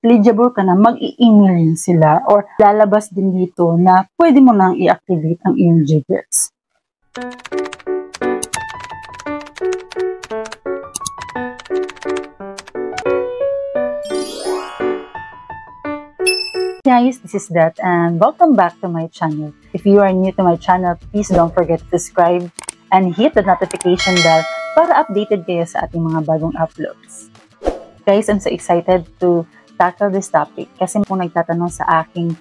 eligible ka na, mag-i-email yun sila or lalabas din dito na pwede mo nang i-activate ang iyong Gcash. Guys, this is Dat and welcome back to my channel. If you are new to my channel, please don't forget to subscribe and hit the notification bell para updated kayo sa ating mga bagong uploads. Guys, I'm so excited to tackle this topic kasi kung nagtatanong sa aking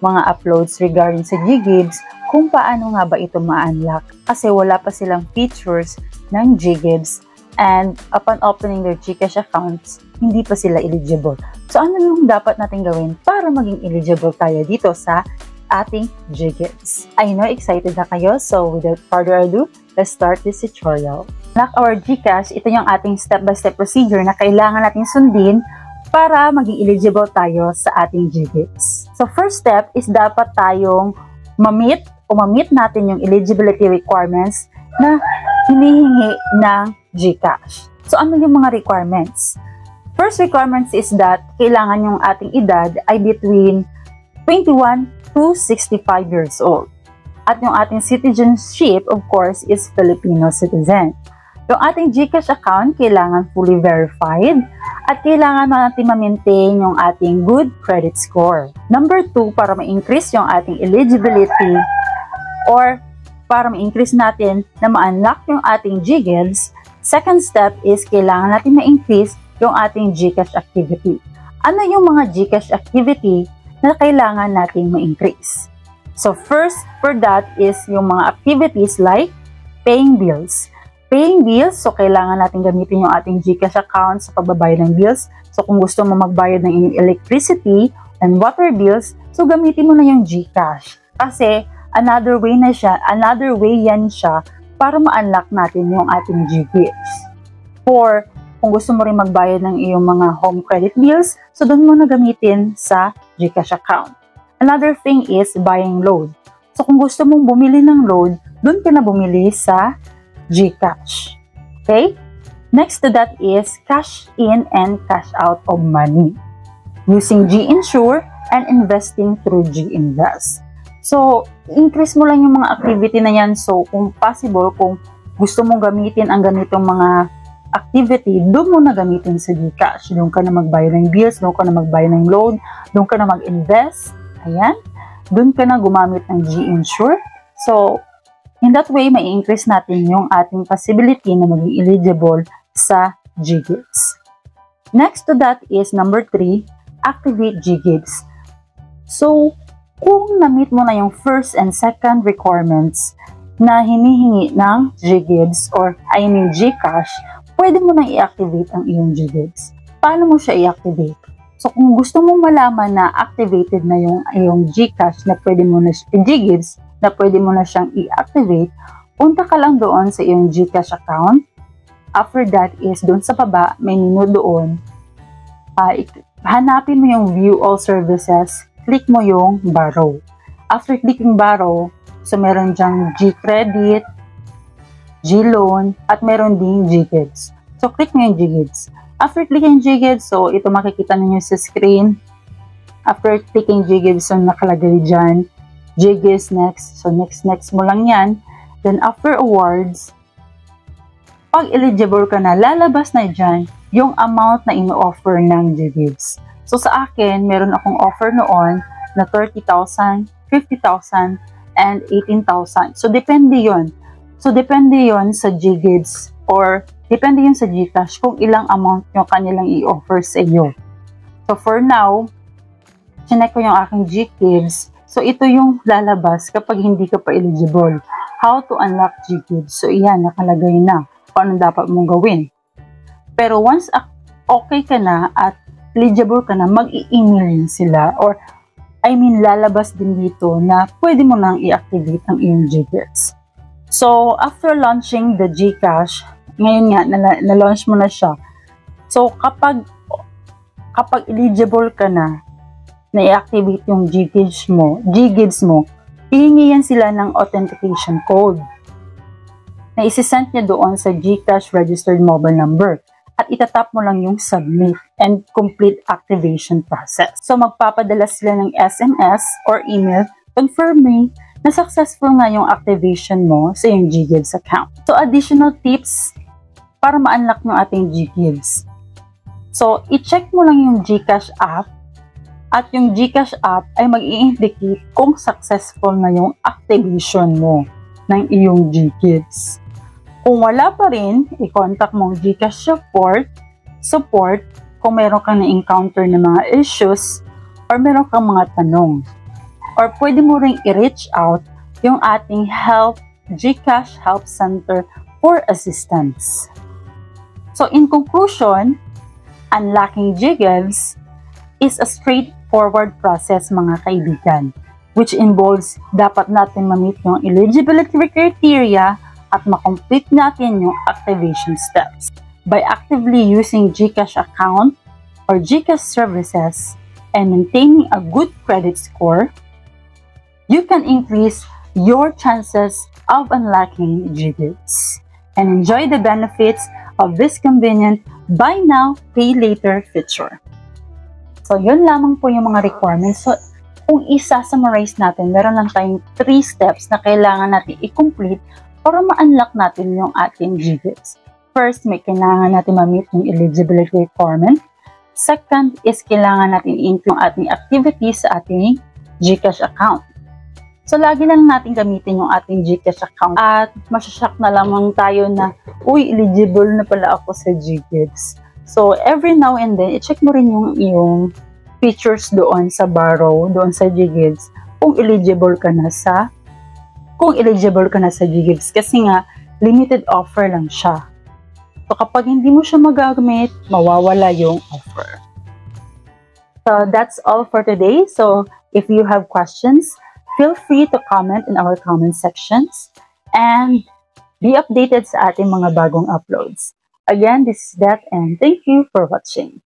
mga uploads regarding sa GGives kung paano nga ba ito ma-unlock kasi wala pa silang features ng GGives and upon opening their Gcash accounts, hindi pa sila eligible. So ano yung dapat natin gawin para maging eligible tayo dito sa ating GGives? I know excited na kayo, so without further ado, let's start this tutorial. Unlock our Gcash, ito yung ating step-by-step procedure na kailangan natin sundin para maging eligible tayo sa ating GGives. So first step is dapat tayong ma-meet natin yung eligibility requirements na hinihingi ng Gcash. So ano yung mga requirements? First requirements is that kailangan yung ating edad ay between 21 to 65 years old. At yung ating citizenship, of course, is Filipino citizen. Yung ating Gcash account, kailangan fully verified at kailangan natin ma-maintain yung ating good credit score. Number 2, para ma-increase yung ating eligibility or para ma-increase natin na ma-unlock yung ating GGives, second step is kailangan natin ma-increase yung ating Gcash activity. Ano yung mga Gcash activity na kailangan nating ma-increase? So first for that is yung mga activities like paying bills. Paying bills, so kailangan natin gamitin yung ating Gcash account sa pagbabayad ng bills. So kung gusto mo magbayad ng inyong electricity and water bills, so gamitin mo na yung Gcash. Kasi another way yan siya para ma-unlock natin yung ating GGives. For kung gusto mo rin magbayad ng iyong mga home credit bills, so doon mo na gamitin sa Gcash account. Another thing is buying load. So kung gusto mong bumili ng load, doon ka na bumili sa Gcash. Okay? Next to that is cash in and cash out of money using GInsure and investing through GInvest. So, increase mo lang yung mga activity na yan. So, kung possible, kung gusto mong gamitin ang ganitong mga activity, doon mo na gamitin sa Gcash. Doon ka na magbayad ng bills, doon ka na magbayad ng loan, doon ka na mag-invest. Ayan. Doon ka na gumamit ng GInsure. So, in that way, may increase natin yung ating possibility na maging eligible sa GGives. Next to that is number 3, activate GGives. So, kung na-meet mo na yung first and second requirements na hinihingi ng GGives or I mean Gcash, pwede mo na i-activate ang iyong GGives. Paano mo siya i-activate? So, kung gusto mong malaman na activated na yung iyong Gcash na pwede mo na GGives na pwede mo na siyang i-activate, punta ka lang doon sa iyong Gcash account. After that is, doon sa baba, may menu doon. Hanapin mo yung View All Services, click mo yung Borrow. After clicking Borrow, so meron dyang Gcredit, Gloan, at meron ding GGives. So, click mo yung GGives. After clicking GGives, so ito makikita ninyo sa screen. After clicking GGives, so nakalagay dyan, GGives next. So, next mo lang yan. Then, after awards, pag eligible ka na, lalabas na dyan yung amount na ino-offer ng GGives. So, sa akin, meron akong offer noon na 30,000, 50,000, and 18,000. So, depende yon. So, depende yon sa GGives or depende yun sa Gcash kung ilang amount yung kanilang i-offer sa iyo. So, for now, chinek ko yung aking GGives. So, ito yung lalabas kapag hindi ka pa eligible. How to unlock GGives. So, iyan, nakalagay na kung anong dapat mong gawin. Pero once okay ka na at eligible ka na, mag-i-email yun sila or I mean, lalabas din dito na pwede mo nang i-activate ang iyong GGives. So, after launching the Gcash, ngayon nga, na-launch mo na siya. So, kapag eligible ka na i-activate yung GGives mo, hihingi yan sila ng authentication code na isi-send niya doon sa Gcash registered mobile number. at itatap mo lang yung submit and complete activation process. So magpapadala sila ng SMS or email confirming na successful nga yung activation mo sa yung GGives account. So additional tips para ma-unlock yung ating GGives. So i-check mo lang yung GCash app at yung GCash app ay mag-i-indicate kung successful na yung activation mo ng iyong GGives. Kung wala pa rin, i-contact mo ang GCash support kung meron kang na-encounter na mga issues or meron kang mga tanong. Or pwede mo rin i-reach out yung ating GCash Help Center for assistance. So in conclusion, unlocking GGives is a straightforward process mga kaibigan, which involves dapat natin ma-meet yung eligibility criteria at makomplete natin yung activation steps. By actively using GCash account or GCash services and maintaining a good credit score, you can increase your chances of unlocking GGives and enjoy the benefits of this convenient buy now, pay later feature. So, yun lamang po yung mga requirements. So, kung isa-summarize natin, meron lang tayong 3 steps na kailangan natin i-complete para ma-unlock natin yung ating GGives. First, may kailangan natin ma-meet yung eligibility requirement. Second is kailangan natin i-include yung ating activities sa ating GCash account. So, lagi lang natin gamitin yung ating GCash account at masyashock na lamang tayo na, uy, eligible na pala ako sa GGives. So, every now and then, i-check mo rin yung iyong features doon sa Borrow, doon sa GGives, kung eligible ka na sa GGives kasi nga limited offer lang siya. So kapag hindi mo siya magagamit, mawawala yung offer. So that's all for today. So if you have questions, feel free to comment in our comment sections and be updated sa ating mga bagong uploads. Again, this is Det and thank you for watching.